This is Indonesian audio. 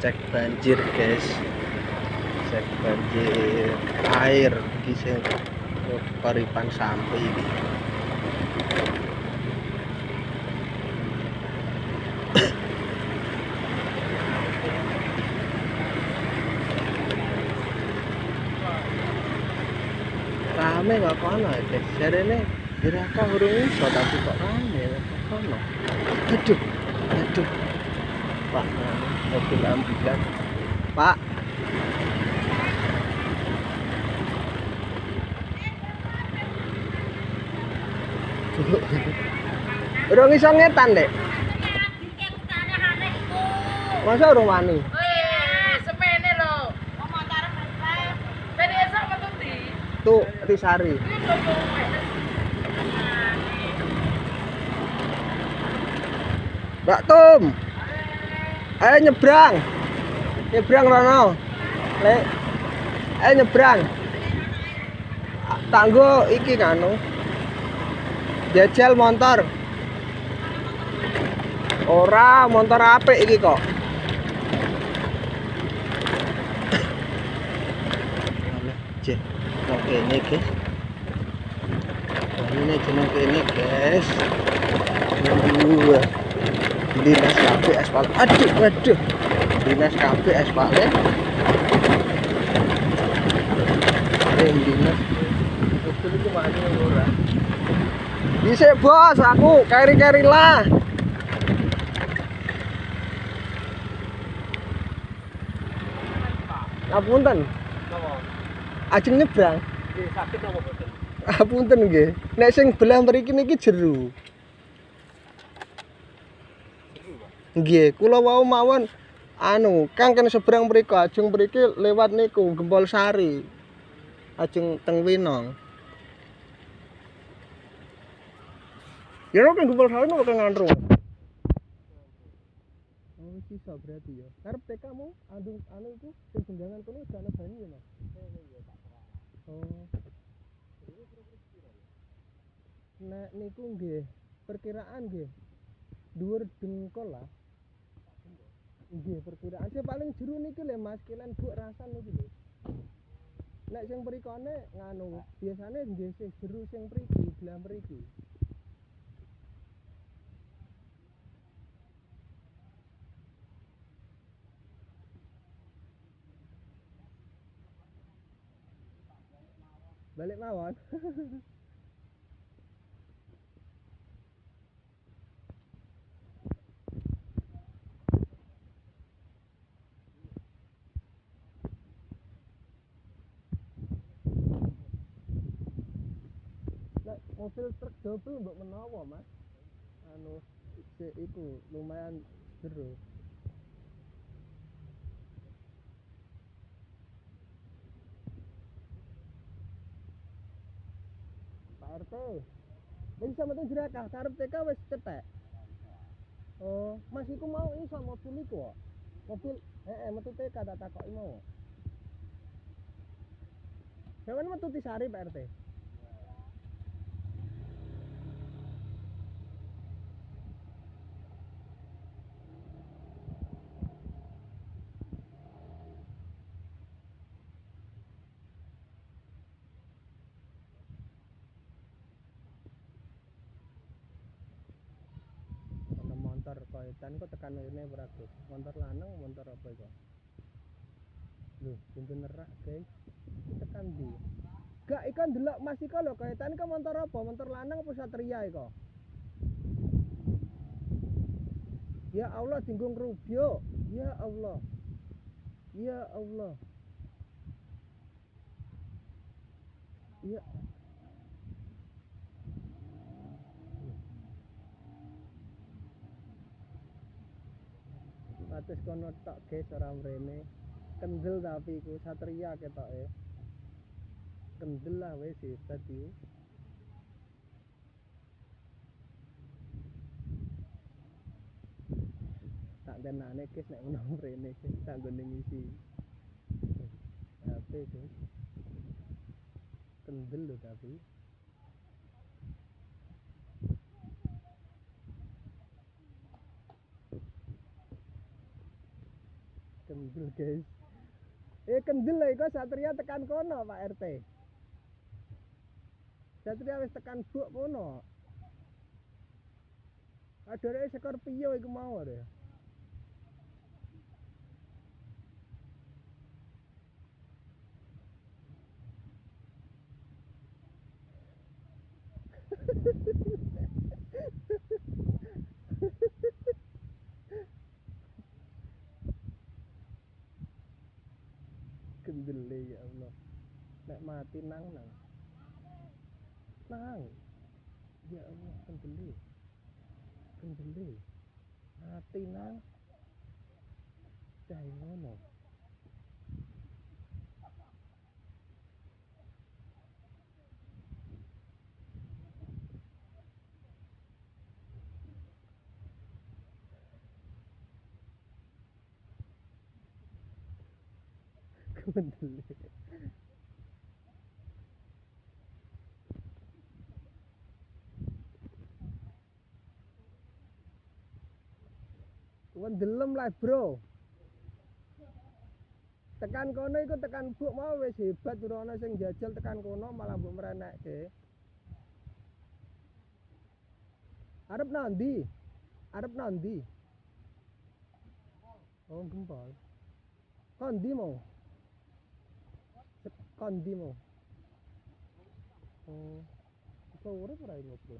cek banjir guys, cek banjir air di sini Paripan Sampai ini. Rame kok kono guys, jarene Diraka urung iso tapi kok rame kok kono. Aduh, aduh. Pak, mobil ambulan. Pak. Urung iso ngetan, Dek. Masa urung wani? Semene lho. Wong motor berapa? Ben esuk metu ndi? Tuh, Risari. Mbak Tum. Ayo nyebrang. Nyebrang rono. Lek. Ayo nyebrang. Tanggo iki kanu. Jajal motor. Ora, motor apik iki kok. Cek. Oke, ini guys. Ini jeneng kene guys. Dinas KB aspal. Aduh, waduh. Dinas KB aspal. Dinas. Itu iki mana ora. Bisa bos, aku keri-keri lah. Apunten. Ajeng nyebrang. Nggih, sakit napa boten? Apunten nggih. Nek sing belah mriki niki jeru. Nggih, kula wau mawon anu, Kang kene seberang mriku, ajeng mriki lewat niku Gempol Sari. Ajeng teng Winong. Ya nek Gempol Sari nopo kang ngantru. Oh, sisa berarti ya. Karep TK-mu anu iku sing jenjangan kono wis ana banyu ya, Mas. Oh. Nek niku nggih, perkiraan nggih. Dhuwur dengkol lah. Nggih, perkiraan sing paling jero niki lho Mas, kilen buk rasan niki lho. Nek sing mrikone nganu, biasane nggih sing jero sing mriki, belah mriki. Balik mawon. Nek mobil truk double mbok menawa, Mas. Anu iku lumayan jero. Pak RT. Wis iso metu jerakah, karep TK wis cetek. Oh, Mas iku mau iso mobil iku kok. Mobil metu TK tak takoki mau. Sampeyan metu Tisari Pak RT. Ono motor koetan kok tekan ngene ora, Gus. Motor lanang, motor apa iku? Lho, pintu nerak, guys. Tekan ndi? Gak ikan delok Mas iko lho koetan iku motor apa? Motor lanang apa Satria iko? Ya Allah dinggung rubyo. Ya Allah. Ya Allah. Ya. Patus kono tok guys ora mrene. Kendel tapi iku Satria ketoke. Kendel lah wis tadi. Tak denane guys nek ono mrene tak nggone ngisi. HP guys. Kendel lho tapi. Kendel guys. Kendel lho iku Satria tekan kono Pak RT. Satria wis tekan buk kono. Adare Scorpio iku mau ya. Kendele ya Allah. Nek mati nang. Nang. Ya Allah kendele. Kendele. Mati nang. Cah ngono. Kendele. Wendelem lah, Bro. Tekan kono iku tekan buk mau wis hebat ora ana sing jajal tekan kono malah mbok mrenekke. Arep nandi? Arep nandi? Oh, gempol. Kondi mau? Kondi mau? Oh. Iso urip ora ngopo?